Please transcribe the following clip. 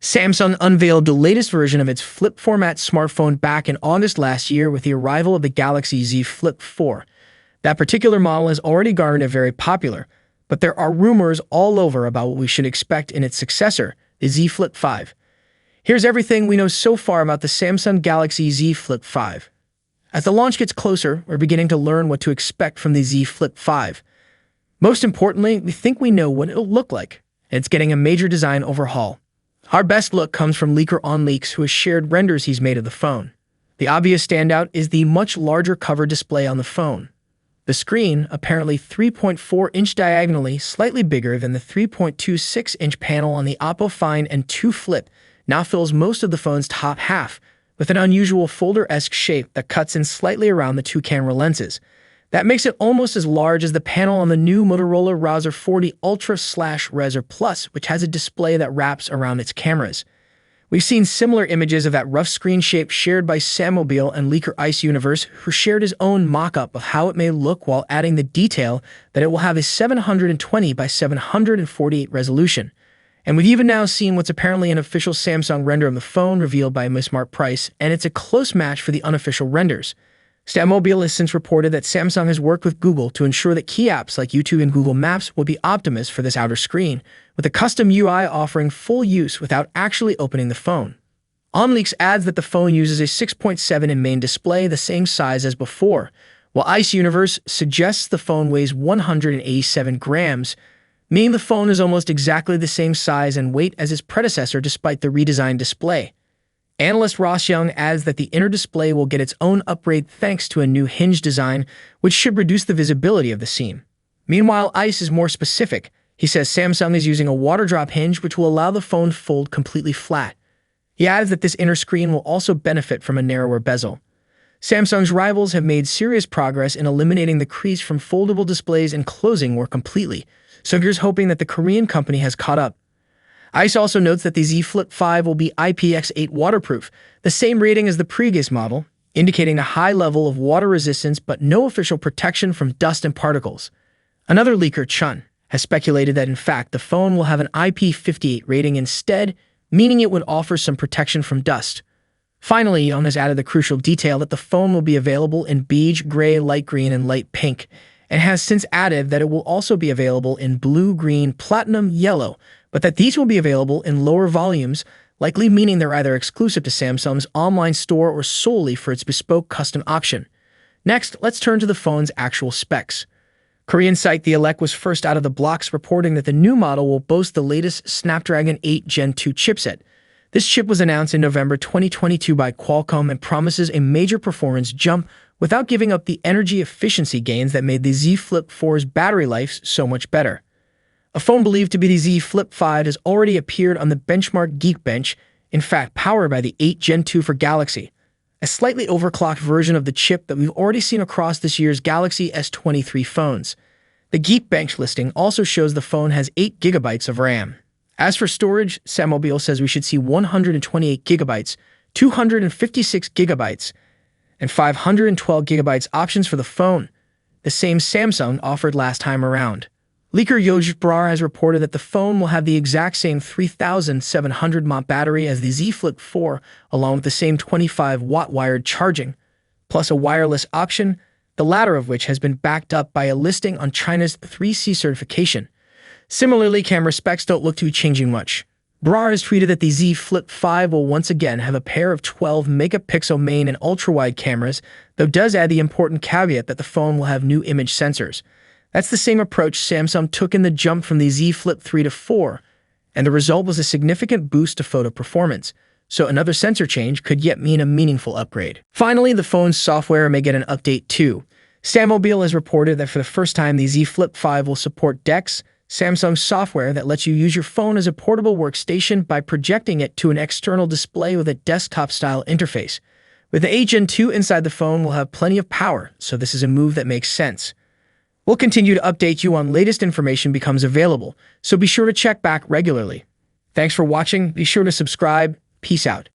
Samsung unveiled the latest version of its flip format smartphone back in August last year with the arrival of the Galaxy Z Flip 4. That particular model has already garnered a very popular, but there are rumors all over about what we should expect in its successor, the Z Flip 5. Here's everything we know so far about the Samsung Galaxy Z Flip 5. As the launch gets closer, we're beginning to learn what to expect from the Z Flip 5. Most importantly, we think we know what it'll look like, and it's getting a major design overhaul. Our best look comes from leaker OnLeaks, who has shared renders he's made of the phone. The obvious standout is the much larger cover display on the phone. The screen, apparently 3.4-inch diagonally, slightly bigger than the 3.26-inch panel on the Oppo Find N2 Flip, now fills most of the phone's top half, with an unusual folder-esque shape that cuts in slightly around the two camera lenses. That makes it almost as large as the panel on the new Motorola Razr 40 Ultra/Razr Plus, which has a display that wraps around its cameras. We've seen similar images of that rough screen shape shared by Sammobile and leaker Ice Universe, who shared his own mock-up of how it may look while adding the detail that it will have a 720 by 748 resolution. And we've even now seen what's apparently an official Samsung render of the phone revealed by Miss Smart Price, and it's a close match for the unofficial renders. Snapmobile has since reported that Samsung has worked with Google to ensure that key apps like YouTube and Google Maps will be optimized for this outer screen, with a custom UI offering full use without actually opening the phone. OnLeaks adds that the phone uses a 6.7-inch main display, the same size as before, while Ice Universe suggests the phone weighs 187 grams, meaning the phone is almost exactly the same size and weight as its predecessor despite the redesigned display. Analyst Ross Young adds that the inner display will get its own upgrade thanks to a new hinge design, which should reduce the visibility of the seam. Meanwhile, Ice is more specific. He says Samsung is using a water drop hinge which will allow the phone to fold completely flat. He adds that this inner screen will also benefit from a narrower bezel. Samsung's rivals have made serious progress in eliminating the crease from foldable displays and closing more completely, so here's hoping that the Korean company has caught up. Ice also notes that the Z Flip 5 will be IPX8 waterproof, the same rating as the previous model, indicating a high level of water resistance but no official protection from dust and particles. Another leaker, Chun, has speculated that in fact the phone will have an IP58 rating instead, meaning it would offer some protection from dust. Finally, Young has added the crucial detail that the phone will be available in beige, gray, light green, and light pink, and has since added that it will also be available in blue, green, platinum, yellow, but that these will be available in lower volumes, likely meaning they're either exclusive to Samsung's online store or solely for its bespoke custom option. Next, let's turn to the phone's actual specs. Korean site The Elec was first out of the blocks, reporting that the new model will boast the latest Snapdragon 8 Gen 2 chipset. This chip was announced in November 2022 by Qualcomm and promises a major performance jump without giving up the energy efficiency gains that made the Z Flip 4's battery life so much better. A phone believed to be the Z Flip 5 has already appeared on the benchmark Geekbench, in fact powered by the 8 Gen 2 for Galaxy, a slightly overclocked version of the chip that we've already seen across this year's Galaxy S23 phones. The Geekbench listing also shows the phone has 8 GB of RAM. As for storage, Sammobile says we should see 128 GB, 256 GB, and 512 GB options for the phone, the same Samsung offered last time around. Leaker Joseph Brar has reported that the phone will have the exact same 3,700 mAh battery as the Z Flip 4, along with the same 25-watt wired charging, plus a wireless option, the latter of which has been backed up by a listing on China's 3C certification. Similarly, camera specs don't look to be changing much. Brar has tweeted that the Z Flip 5 will once again have a pair of 12-megapixel main and ultra-wide cameras, though does add the important caveat that the phone will have new image sensors. That's the same approach Samsung took in the jump from the Z Flip 3 to 4, and the result was a significant boost to photo performance, so another sensor change could yet mean a meaningful upgrade. Finally, the phone's software may get an update too. Sammobile has reported that for the first time the Z Flip 5 will support DeX, Samsung's software that lets you use your phone as a portable workstation by projecting it to an external display with a desktop-style interface. With the 8 Gen 2 inside the phone, we'll have plenty of power, so this is a move that makes sense. We'll continue to update you on latest information becomes available, so be sure to check back regularly. Thanks for watching. Be sure to subscribe. Peace out.